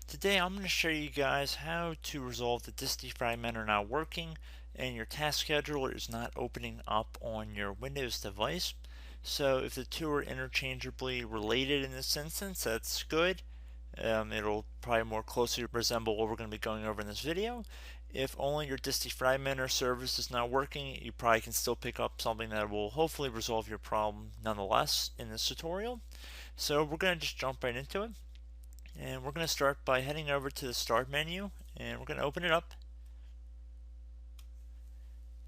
Today I'm going to show you guys how to resolve the disk defragmenter not working and your task scheduler is not opening up on your Windows device. So if the two are interchangeably related in this instance, that's good. It'll probably more closely resemble what we're going to be going over in this video. If only your disk defragmenter service is not working, you probably can still pick up something that will hopefully resolve your problem nonetheless in this tutorial. So we're going to just jump right into it. And we're going to start by heading over to the Start menu, and we're going to open it up.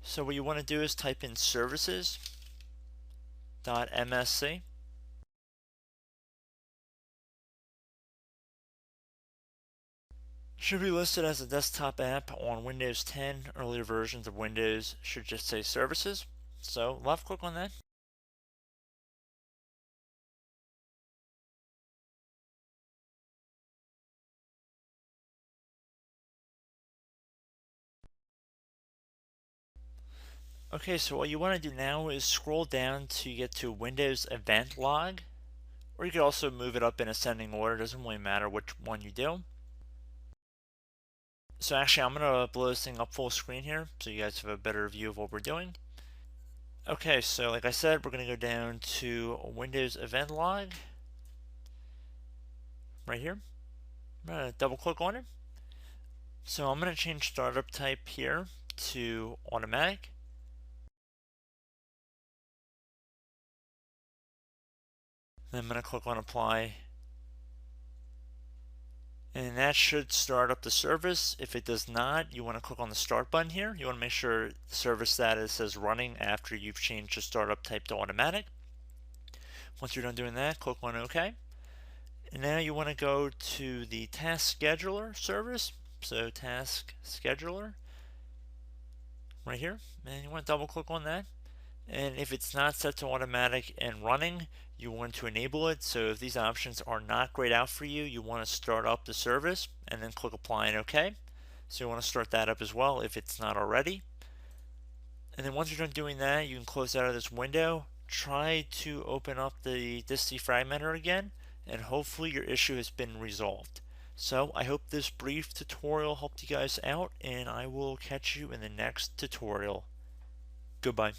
So what you want to do is type in services.msc. Should be listed as a desktop app on Windows 10. Earlier versions of Windows should just say services. So left click on that. Okay, so what you want to do now is scroll down to get to Windows Event Log, or you could also move it up in ascending order. It doesn't really matter which one you do. So actually, I'm going to blow this thing up full screen here so you guys have a better view of what we're doing. Okay, so like I said, we're going to go down to Windows Event Log right here. I'm going to double click on it. So I'm going to change startup type here to automatic. Then I'm going to click on apply. And that should start up the service. If it does not, you want to click on the start button here. You want to make sure the service status says running after you've changed the startup type to automatic. Once you're done doing that, click on OK. And now you want to go to the task scheduler service. So task scheduler right here. And you want to double click on that. And if it's not set to automatic and running, you want to enable it. So if these options are not grayed out for you, you want to start up the service and then click apply and OK. So you want to start that up as well if it's not already. And then once you're done doing that, you can close out of this window. Try to open up the disk defragmenter again, and hopefully your issue has been resolved. So I hope this brief tutorial helped you guys out, and I will catch you in the next tutorial. Goodbye.